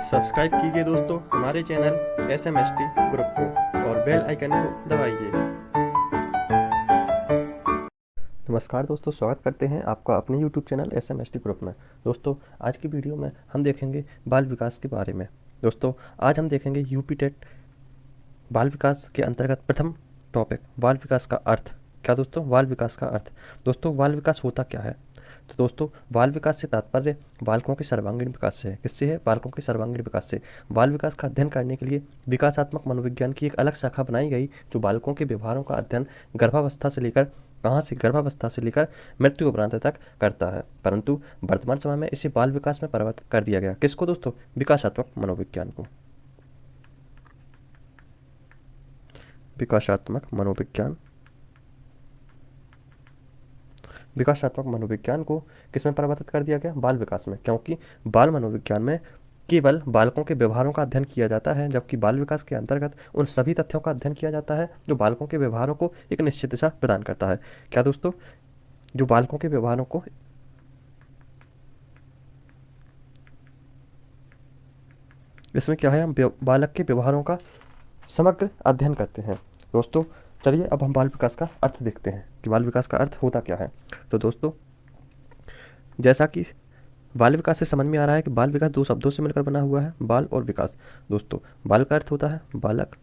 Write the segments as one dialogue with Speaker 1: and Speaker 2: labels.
Speaker 1: Subscribe कीजिए दोस्तों हमारे चैनल SMST ग्रुप को और बेल आइकन को दबाइए। नमस्कार दोस्तों, स्वागत करते हैं आपका अपने YouTube चैनल SMST ग्रुप में। दोस्तों आज की वीडियो में हम देखेंगे बाल विकास के बारे में। दोस्तों आज हम देखेंगे यूपी टेट बाल विकास के अंतर्गत प्रथम टॉपिक बाल विकास का अर्थ। क्या दोस्तों? बाल विकास का अर्थ। दोस्तों बाल विकास होता क्या है? तो दोस्तों बाल विकास से तात्पर्य बालकों के सर्वांगीण विकास से है। किससे है? बालकों के सर्वांगीण विकास से। बाल विकास का अध्ययन करने के लिए विकासात्मक मनोविज्ञान की एक अलग शाखा बनाई गई जो बालकों के व्यवहारों का अध्ययन गर्भावस्था से लेकर गर्भावस्था से लेकर मृत्यु उपरांत तक करता है। परंतु वर्तमान समय में इसे बाल विकास में परिवर्तित कर दिया गया। किसको दोस्तों? विकासात्मक मनोविज्ञान को। विकासात्मक मनोविज्ञान को किसमें परिवर्तित कर दिया गया? बाल विकास में। क्योंकि बाल मनोविज्ञान में केवल बालकों के व्यवहारों का अध्ययन किया जाता है, जबकि बाल विकास के अंतर्गत उन सभी तथ्यों का अध्ययन किया जाता है जो बालकों के व्यवहारों को एक निश्चित दिशा प्रदान करता है। क्या दोस्तों? जो बालकों के व्यवहारों को इसमें क्या है, हम बालक के व्यवहारों का समग्र अध्ययन करते हैं। दोस्तों चलिए अब हम बाल विकास का अर्थ देखते हैं कि बाल विकास का अर्थ होता क्या है। तो दोस्तों जैसा कि बाल विकास से समझ में आ रहा है कि बाल विकास दो शब्दों से मिलकर बना हुआ है, बाल और विकास। दोस्तों बाल का अर्थ होता है बालक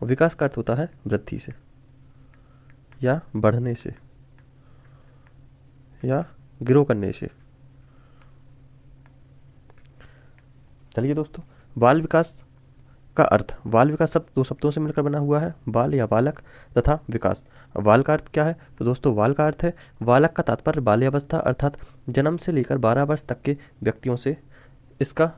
Speaker 1: और विकास का अर्थ होता है वृद्धि से या बढ़ने से या ग्रो करने से। चलिए दोस्तों बाल विकास का अर्थ। बाल विकास शब्द दो शब्दों से मिलकर बना हुआ है, बाल या बालक तथा विकास। बाल का अर्थ क्या है? तो दोस्तों बाल का अर्थ है बालक का तात्पर्य बाल्यावस्था अर्थात जन्म से लेकर 12 वर्ष तक के व्यक्तियों से इसका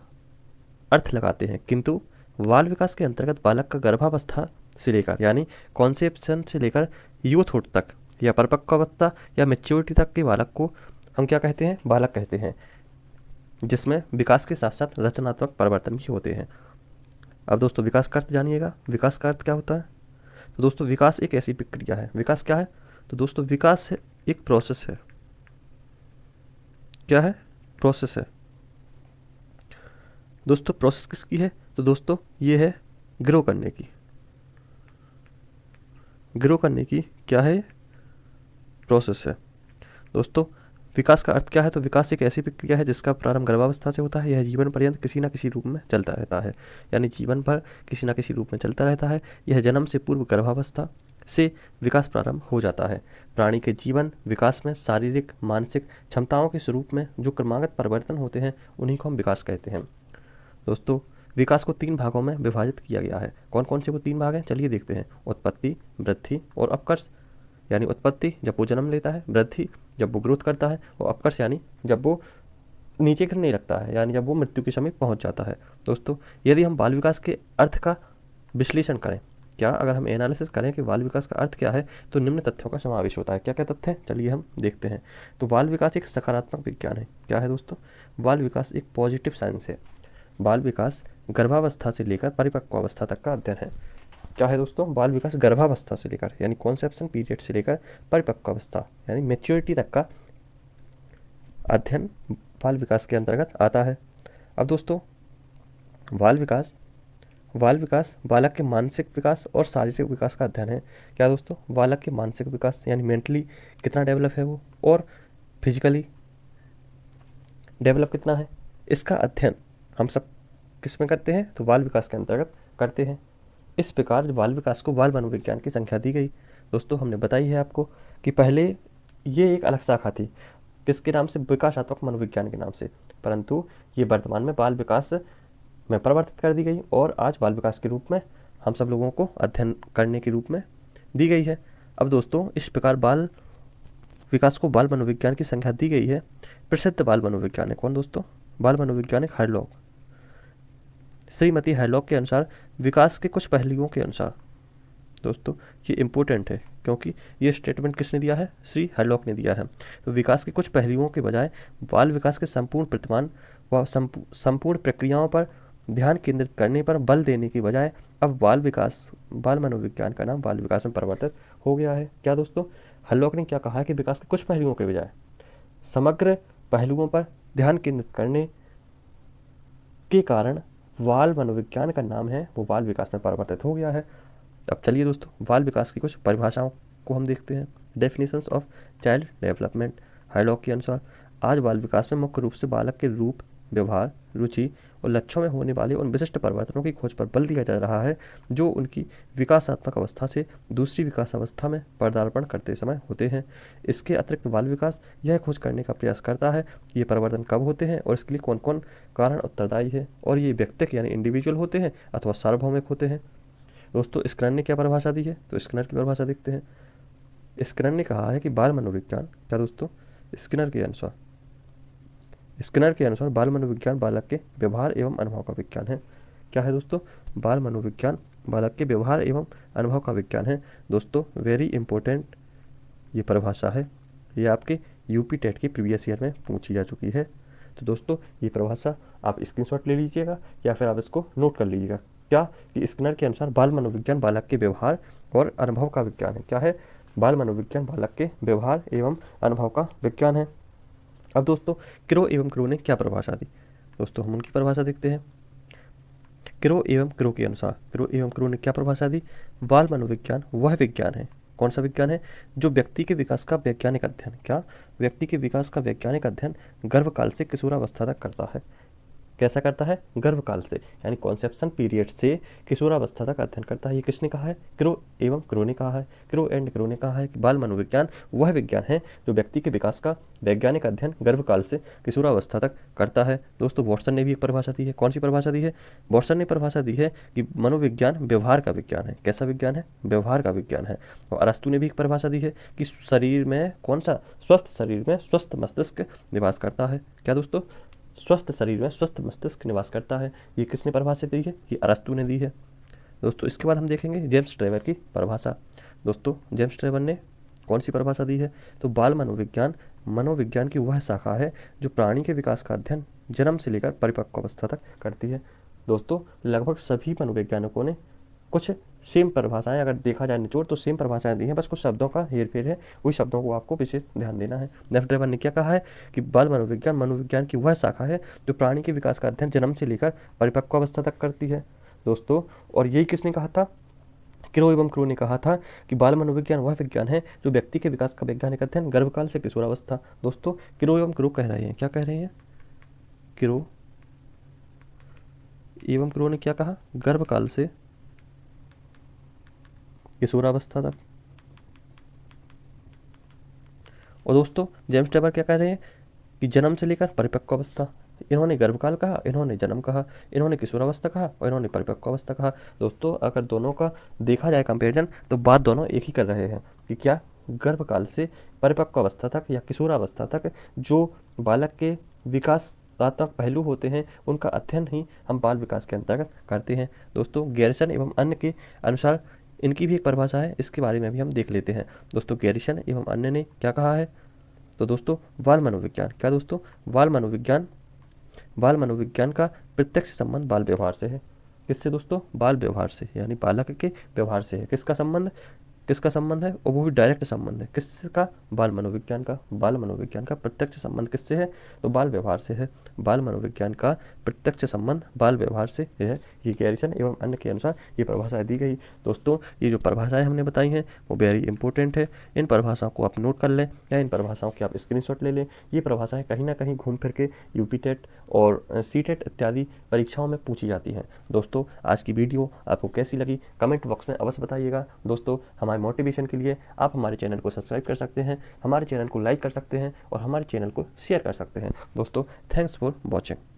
Speaker 1: अर्थ लगाते हैं। किंतु बाल विकास के अंतर्गत बालक का गर्भावस्था से लेकर यानी कॉन्सेप्शन से लेकर यूथहुड तक या परिपक्वावस्था या मेच्योरिटी तक के बालक को हम क्या कहते हैं? बालक कहते हैं, जिसमें विकास के साथ साथ रचनात्मक परिवर्तन भी होते हैं। अब दोस्तों विकास का अर्थ जानिएगा। विकास का अर्थ क्या होता है? तो दोस्तों विकास एक ऐसी प्रक्रिया है। विकास क्या है? तो दोस्तों विकास एक प्रोसेस है। क्या है? प्रोसेस है। दोस्तों प्रोसेस किसकी है? तो दोस्तों ये है ग्रो करने की। ग्रो करने की क्या है? प्रोसेस है। दोस्तों विकास का अर्थ क्या है? तो विकास एक ऐसी प्रक्रिया है जिसका प्रारंभ गर्भावस्था से होता है। यह जीवन पर्यंत किसी न किसी रूप में चलता रहता है, यानी जीवन भर किसी न किसी रूप में चलता रहता है। यह जन्म से पूर्व गर्भावस्था से विकास प्रारंभ हो जाता है। प्राणी के जीवन विकास में शारीरिक मानसिक क्षमताओं के स्वरूप में जो क्रमागत परिवर्तन होते हैं उन्हीं को हम विकास कहते हैं। दोस्तों विकास को 3 भागों में विभाजित किया गया है। कौन कौन से वो 3 भाग हैं? चलिए देखते हैं। उत्पत्ति, वृद्धि और अपकर्ष। यानी उत्पत्ति जब वो जन्म लेता है, वृद्धि जब वो ग्रोथ करता है और अपकर्ष यानी जब वो नीचे गिरने लगता है, यानी जब वो मृत्यु के समीप पहुंच जाता है। दोस्तों यदि हम बाल विकास के अर्थ का विश्लेषण करें, क्या अगर हम एनालिसिस करें कि बाल विकास का अर्थ क्या है, तो निम्न तथ्यों का समावेश होता है। क्या क्या तथ्य हैं? चलिए हम देखते हैं। तो बाल विकास एक सकारात्मक विज्ञान है। क्या है दोस्तों? बाल विकास एक पॉजिटिव साइंस है। बाल विकास गर्भावस्था से लेकर परिपक्वावस्था तक का अध्ययन है। क्या है दोस्तों? बाल विकास गर्भावस्था से लेकर यानी कॉन्सेप्शन पीरियड से लेकर परिपक्वावस्था यानी मेच्योरिटी तक का अध्ययन बाल विकास के अंतर्गत आता है। अब दोस्तों बाल विकास बालक के मानसिक विकास और शारीरिक विकास का अध्ययन है। क्या दोस्तों? बालक के मानसिक विकास यानी मेंटली कितना डेवलप है वो और फिजिकली डेवलप कितना है, इसका अध्ययन हम सब किस में करते हैं? तो बाल विकास के अंतर्गत करते हैं। इस प्रकार बाल विकास को बाल मनोविज्ञान की संख्या दी गई। दोस्तों हमने बताई है आपको कि पहले ये एक अलग शाखा थी, किसके नाम से? विकासात्मक मनोविज्ञान के नाम से, परंतु ये वर्तमान में बाल विकास में परिवर्तित कर दी गई और आज बाल विकास के रूप में हम सब लोगों को अध्ययन करने के रूप में दी गई है। अब दोस्तों इस प्रकार बाल विकास को बाल मनोविज्ञान की संख्या दी गई है। प्रसिद्ध बाल मनोवैज्ञानिक कौन दोस्तों? बाल मनोवैज्ञानिक हैडलॉक। श्रीमती हैडलॉक के अनुसार विकास के कुछ पहलुओं के अनुसार, दोस्तों ये इम्पोर्टेंट है क्योंकि ये स्टेटमेंट किसने दिया है? श्री हैडलॉक ने दिया है। तो विकास के कुछ पहलुओं के बजाय बाल विकास के संपूर्ण प्रतिमान व संपूर्ण प्रक्रियाओं पर ध्यान केंद्रित करने पर बल देने की बजाय अब बाल मनोविज्ञान का नाम बाल विकास में परिवर्तित हो गया है। क्या दोस्तों? हैडलॉक ने क्या कहा कि विकास के कुछ पहलुओं के बजाय समग्र पहलुओं पर ध्यान केंद्रित करने इसके कारण बाल मनोविज्ञान का नाम है वो बाल विकास में परिवर्तित हो गया है। अब चलिए दोस्तों, बाल विकास की कुछ परिभाषाओं को हम देखते हैं। Definitions of child development. Hurlock के अनुसार आज बाल विकास में मुख्य रूप से बालक के रूप, व्यवहार, रुचि और लक्ष्यों में होने वाले उन विशिष्ट परिवर्तनों की खोज पर बल दिया जा रहा है जो उनकी विकासात्मक अवस्था से दूसरी विकास अवस्था में पदार्पण करते समय होते हैं। इसके अतिरिक्त बाल विकास यह खोज करने का प्रयास करता है कि ये परिवर्तन कब होते हैं और इसके लिए कौन कौन कारण उत्तरदायी है, और ये व्यक्तिगत यानी इंडिविजुअल होते हैं अथवा सार्वभौमिक होते हैं। दोस्तों, स्किनर ने क्या परिभाषा दी है, तो स्किनर की परिभाषा देखते हैं। स्किनर ने कहा है कि बाल मनोविज्ञान, क्या दोस्तों, स्किनर के अनुसार बाल मनोविज्ञान बालक के व्यवहार एवं अनुभव का विज्ञान है। क्या है दोस्तों, बाल मनोविज्ञान बालक के व्यवहार एवं अनुभव का विज्ञान है। दोस्तों, वेरी इंपॉर्टेंट ये परिभाषा है, ये आपके यूपी टेट के प्रीवियस ईयर में पूछी जा चुकी है। तो दोस्तों, ये परिभाषा आप स्क्रीनशॉट ले लीजिएगा या फिर आप इसको नोट कर लीजिएगा। क्या कि स्किनर के अनुसार बाल मनोविज्ञान बालक के व्यवहार और अनुभव का विज्ञान है। क्या है, बाल मनोविज्ञान बालक के व्यवहार एवं अनुभव का विज्ञान है। अब दोस्तों, क्रो एवं क्रो ने क्या परिभाषा दी, दोस्तों हम उनकी परिभाषा देखते हैं। क्रो एवं क्रो के अनुसार क्रो एवं क्रो ने क्या परिभाषा दी, बाल मनोविज्ञान वह विज्ञान है, कौन सा विज्ञान है, जो व्यक्ति के विकास का वैज्ञानिक अध्ययन, क्या व्यक्ति के विकास का वैज्ञानिक अध्ययन गर्भकाल से किशोरावस्था तक करता है। कैसा करता है, गर्भकाल से यानी कॉन्सेप्शन पीरियड से किशोरावस्था तक अध्ययन करता है। ये किसने कहा है, क्रो एवं क्रो ने कहा है। क्रो एंड क्रो ने कहा है कि बाल मनोविज्ञान वह विज्ञान है जो व्यक्ति के विकास का वैज्ञानिक अध्ययन गर्भकाल से किशोरावस्था तक करता है। दोस्तों, वॉटसन ने भी एक परिभाषा दी है, कौन सी परिभाषा दी है, वॉटसन ने परिभाषा दी है कि मनोविज्ञान व्यवहार का विज्ञान है। कैसा विज्ञान है, व्यवहार का विज्ञान है। और अरस्तु ने भी एक परिभाषा दी है कि शरीर में कौन सा, स्वस्थ शरीर में स्वस्थ मस्तिष्क निवास करता है। क्या दोस्तों, स्वस्थ शरीर में स्वस्थ मस्तिष्क निवास करता है। ये किसने परिभाषा दी है, ये अरस्तु ने दी है। दोस्तों, इसके बाद हम देखेंगे जेम्स ट्रेवर की परिभाषा। दोस्तों, जेम्स ट्रेवर ने कौन सी परिभाषा दी है, तो बाल मनोविज्ञान मनोविज्ञान की वह शाखा है जो प्राणी के विकास का अध्ययन जन्म से लेकर परिपक्व अवस्था तक करती है। दोस्तों, लगभग सभी मनोवैज्ञानिकों ने कुछ सेम परिभाषाएं, अगर देखा जाए निचोड़ तो सेम परिभाषाएं दी हैं, बस कुछ शब्दों का हेरफेर है, वही शब्दों को आपको विशेष ध्यान देना है। जेम्स ट्रेवर ने क्या कहा है कि बाल मनोविज्ञान मनोविज्ञान की वह शाखा है जो प्राणी के विकास का अध्ययन जन्म से लेकर परिपक्व अवस्था तक करती है। दोस्तों, और यही किसने कहा था, क्रो एवं क्रो ने कहा था कि बाल मनोविज्ञान वह विज्ञान है जो व्यक्ति के विकास का वैज्ञानिक अध्ययन गर्भकाल से किशोरावस्था। दोस्तों, क्रो एवं क्रो कह रहे हैं, क्या कह रहे हैं, क्रो एवं क्रो ने क्या कहा, गर्भकाल से किशोरावस्था तक। और दोस्तों, जेम्स ट्रेवर क्या कह रहे हैं कि जन्म से लेकर परिपक्व अवस्था। इन्होंने गर्भकाल कहा, इन्होंने जन्म कहा, इन्होंने किशोरावस्था कहा और इन्होंने परिपक्व अवस्था कहा। दोस्तों, अगर दोनों का देखा जाए कंपेरिजन तो बात दोनों एक ही कर रहे हैं कि क्या गर्भकाल से परिपक्व अवस्था तक या किशोरावस्था तक जो बालक के विकासात्मक पहलू होते हैं उनका अध्ययन ही हम बाल विकास के अंतर्गत करते हैं। दोस्तों, गैरिसन एवं अन्य के अनुसार इनकी भी एक परिभाषा है, इसके बारे में भी हम देख लेते हैं। दोस्तों, गैरिसन एवं अन्य ने क्या कहा है, तो दोस्तों बाल मनोविज्ञान, क्या दोस्तों, बाल मनोविज्ञान का प्रत्यक्ष संबंध बाल व्यवहार से है। किससे दोस्तों, बाल व्यवहार से, यानी बालक के व्यवहार से है। किसका संबंध है, और वो भी डायरेक्ट संबंध है। किसका, बाल मनोविज्ञान का प्रत्यक्ष संबंध किससे है, तो बाल व्यवहार से है। बाल मनोविज्ञान का प्रत्यक्ष संबंध बाल व्यवहार से है। ये गैरिसन एवं अन्य के अनुसार ये परिभाषाएं दी गई। दोस्तों, ये जो परिभाषाएं हमने बताई हैं वो वेरी इंपॉर्टेंट है। इन परिभाषाओं को आप नोट कर लें या इन परिभाषाओं के आप स्क्रीनशॉट ले लें। ये परिभाषाएं कहीं ना कहीं घूम फिर के यूपी टेट और सीटेट इत्यादि परीक्षाओं में पूछी जाती हैं। दोस्तों, आज की वीडियो आपको कैसी लगी कमेंट बॉक्स में अवश्य बताइएगा। दोस्तों, हमारे मोटिवेशन के लिए आप हमारे चैनल को सब्सक्राइब कर सकते हैं, हमारे चैनल को लाइक कर सकते हैं और हमारे चैनल को शेयर कर सकते हैं। दोस्तों, थैंक्स फॉर वॉचिंग।